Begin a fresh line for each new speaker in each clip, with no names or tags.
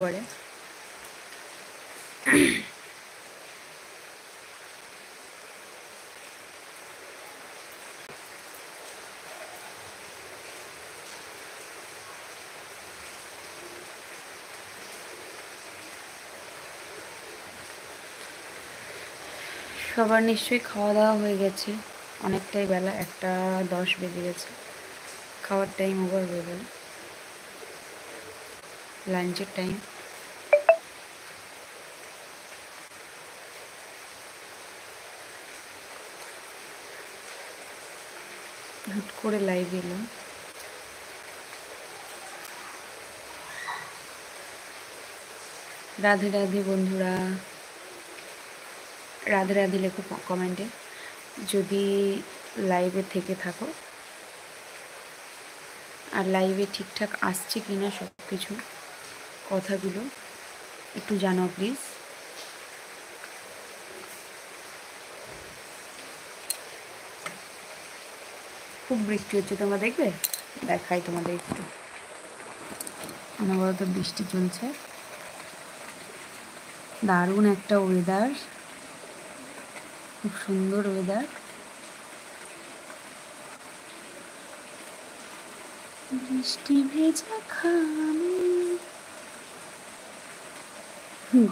করে সবার নিশ্চয়ই খাওয়া দাওয়া হয়ে গেছে। অনেকটাই বেলা, 1:10 বেজে গেছে। খাওয়ার টাইম ওভার হয়ে গেল, লাঞ্চের টাইম। হুট করে লাইভ এলাম। রাধে রাধে বন্ধুরা, রাধে রাধে লেখো কমেন্টে যদি লাইভে থেকে থাকো, আর লাইভে ঠিকঠাক আসছে কিনা সব কিছু কথাগুলো একটু জানাও প্লিজ। খুব বৃষ্টি হচ্ছে, তোমরা দেখবে? দেখাই তোমাদের একটু। অনবরত বৃষ্টি চলছে, দারুণ একটা ওয়েদার, খুব সুন্দর ওয়েদার। বৃষ্টি ভেজা খামি,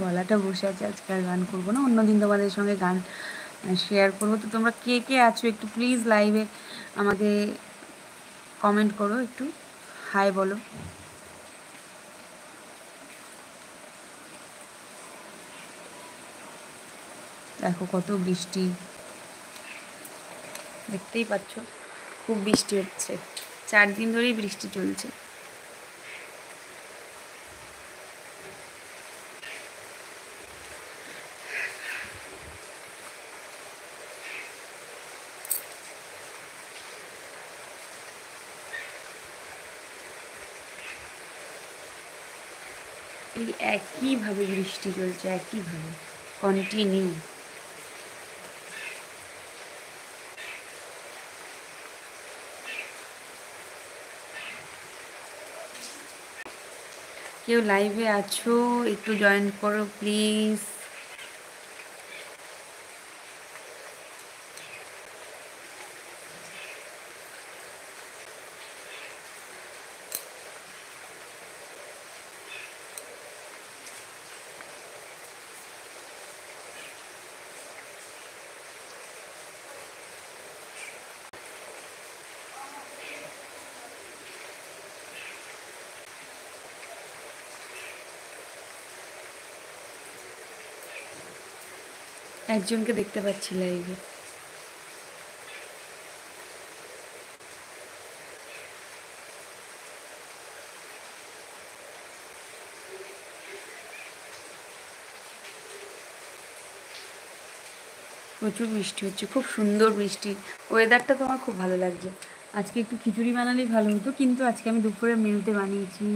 গলাটা বসে আছে, আজকে আর গান করবো না, অন্যদিন তোমাদের সঙ্গে গান শেয়ার করবো। তো তোমরা কে কে আছো একটু প্লিজ লাইভে আমাকে কমেন্ট করো, একটু হাই বলো। দেখো কত বৃষ্টি, দেখতেই পাচ্ছ খুব বৃষ্টি হচ্ছে, 4 দিন ধরেই বৃষ্টি চলছে। এই একইভাবে বৃষ্টি চলছে, একইভাবে কন্টিনিউ। কেউ লাইভে আছো একটু জয়েন করো প্লিজ। একজনকে দেখতে পাচ্ছি লাইভে। প্রচুর বৃষ্টি হচ্ছে, খুব সুন্দর বৃষ্টি, ওয়েদারটা তোমার খুব ভালো লাগছে। আজকে একটু খিচুড়ি বানালেই ভালো হতো, কিন্তু আজকে আমি দুপুরে মেনুতে বানিয়েছি,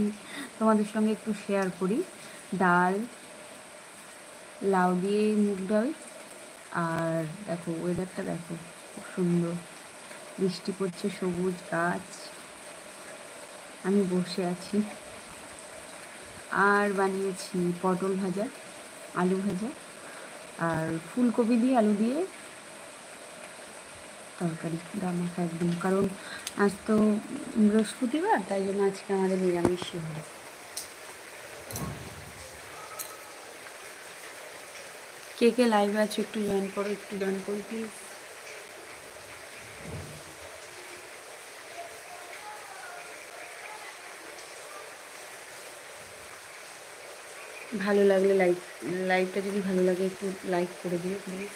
তোমাদের সঙ্গে একটু শেয়ার করি। ডাল, লাউ দিয়ে মুগ ডাল, আর দেখো ওয়েদারটা দেখো খুব সুন্দর, বৃষ্টি পড়ছে, সবুজ গাছ, আমি বসে আছি। আর বানিয়েছি পটল ভাজা, আলু ভাজা, আর ফুলকপি দিয়ে আলু দিয়ে তরকারি, ডাল মাখা একদম। কারণ আজ তো বৃহস্পতিবার, তাই জন্য আজকে আমাদের নিরামিষই হবে। কে কে লাইভে আছো একটু জয়েন করো, একটু জয়েন করো প্লিজ। ভালো লাগলে লাইভটা যদি ভালো লাগে একটু লাইক করে দিও প্লিজ।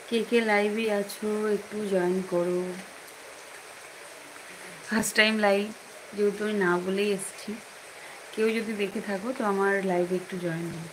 কে কে লাইভে আছো একটু জয়েন করো। ফার্স্ট টাইম লাইভ, যেহেতু আমি না বলেই এসেছি, কেউ যদি দেখে থাকো তো আমার লাইভে একটু জয়েন করো।